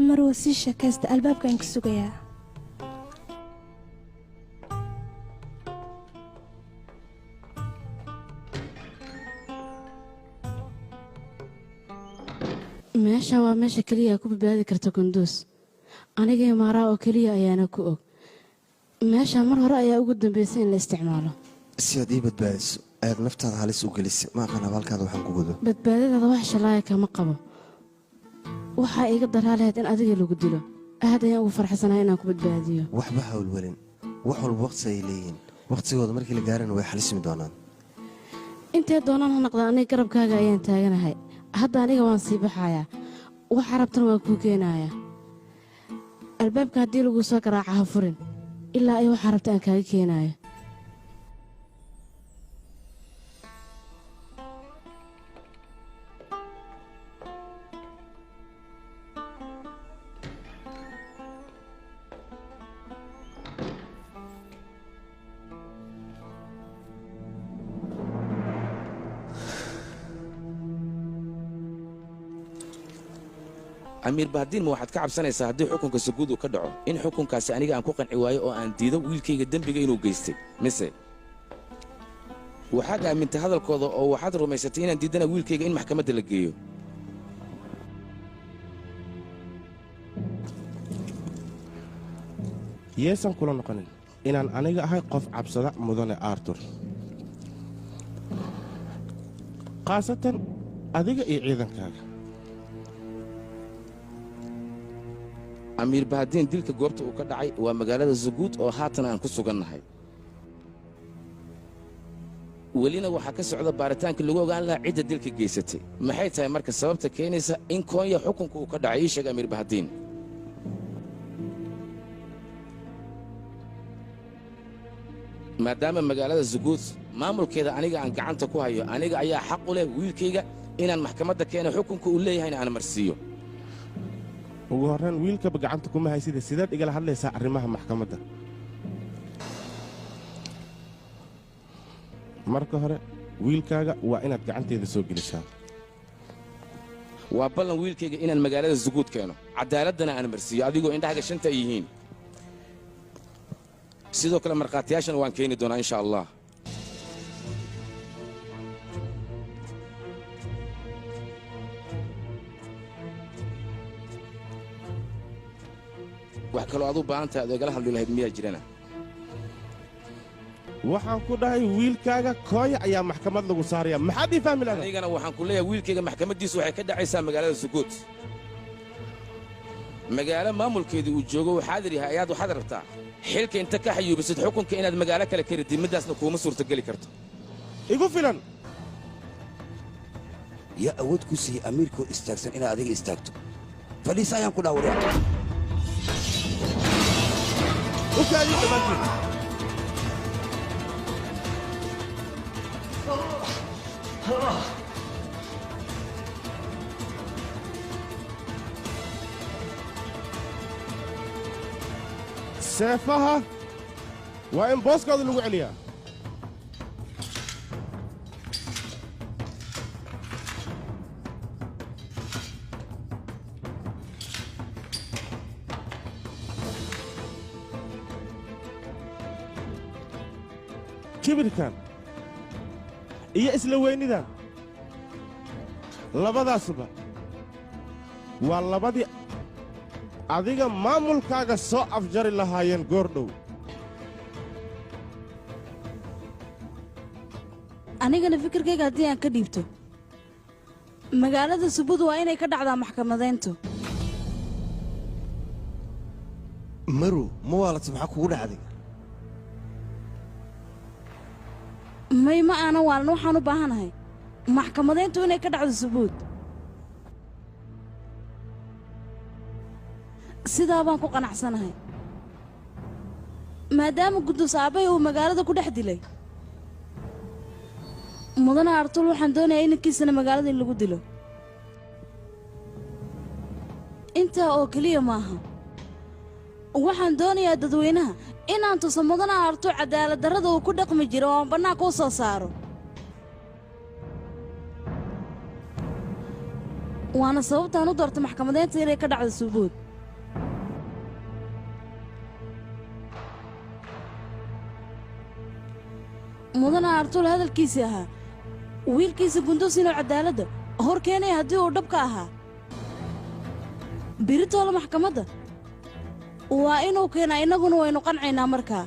marwa sii sheekaysta albaabkaan ka sugayaa meesha waa meesha keliya ku badbaadi karta Kunduus aniga Maaraa oo keliya ayaana ku og meesha mar hore ayaa ugu dambeysay in la isticmaalo si aad ii badbaadiso aad naftaada halis u gelisay ma aqaan halkaada waxaan ku gudo badbaadada wax shalaaya kama qabo waxa iga daraaleed in adiga lagu dilo aad ayaan ugu farxsanahay inaan ku badbaadiyo waxba hawlwalin wax walba waqti ay leeyihiin waqtigooda markii la gaarana way xalismi doonaan intee doonaan ha noqdaan aniga garabkaaga ayaan taaganahay hadda aniga waan sii baxayaa waxa rabtan waan kuu keenayaa albaabka haddii lagu soo garaaca ha furin ilaa ay waxa rabta aan kaaga keenayo أمير بهدين ما واحد كعب سنة سهدي حكم كسجود وكدعو إن حكم كاسانية عن كوكن عواية أو أن تيدا ويلكي قدام بيجينو جيستي مثل وحاجة من هذا القضاء أو واحد رميستين أن تيدنا ويلكي إن محكمة اللجيو يسان كلنا نقنن إن أنا هاي قف عبسة مدن آرتور خاصة أديك إعيدن كذا أمير بهدين ديلك جورت وكدعي ومجالات الزجوج أو هاتنا أنكسو جنهاي ولينا وحكس عذاب بارتان كل جوا قال لا عدة ديلك جيستي ما حيث هاي مركز سببت كينيسة إن كون يحكم وكدعيش يا أمير بهدين ما دام مجالات الزجوج ما مر كذا أنا عن كعنت كوهايو أنا جاي حق له ويل كيجا إن المحكمة ده كان حكم كله هنا أنا مرسيو ugu horreyn wiilka gacanta kuma haysida sidaad igala hadlaysaa arrimaha maxkamadda marka hore wiilkaaga waa inaad gacanteeda soo gelisaa waa ballan wiilkayga inaan magaalada Zuguud keeno cadaaladana aan marsiyo adigoo indhaha shanta yihiin sidoo kale marqaatiyaashan waan keeni doonaa insha Allah wax kale oo aad u baahan tahay adeegala hadli lahayd miyaa jirana waxaan ku dhahay wiilkaaga kooya ayaa maxkamad lagu saaraya maxaad ii fahmi lahayd anigana waxaan ku leeyahay wiilkayga maxkamadiisu waxay ka dhacaysaa magaalada Zuguud magaalo maamulkeedu uu joogo waxaad yahay ayaad waxaad rabtaa xilka inta ka xayuubisid xukunka inaad magaalo kale ka ridid midaasna kuma suurta gali karto igu filan ya awood ku sii amiirku istaagsan inaad adiga istaagto fadhiis ayaan ku dhaawray وكالي تمكن سيفها وإن بوسكا اللي عليها كبركان إيه إسلويني ذا لبدا سبا والله بدي أديك ما ملكاك سو أفجر الله ين غوردو anigana fikirkayga haddii aan ka dhiibto magaalada Subud waa inay ka dhacdaa maxkamadeyntu maru ma waalad maxaa kugu dhacday ما أنا وأنا وحنا بهانهاي محكمتين تونا كده على الثبوت سيدا بانكو قناعسناهاي ما دام قدو صعبي ومقالده كده حدلي مدنا أرطول وحن دوني أين كيسنا مقالده اللي قدلو أنت أوكلية معها وحن دوني يا ددوينها إن أنتو صمدنا أرطو عدالة درده وكدق مجرون بناك وصا صارو وأنا صوبت أنا دورت محكمتين تيري كدع الثبوت mudana artuul hadalkiisii ahaa wiilkiisa gunduus inuu cadaaladda hor keenaya haddii uu dhabka ahaa biritoola maxkamadda waa inuu keenaa innaguna waynu qancaynaa markaa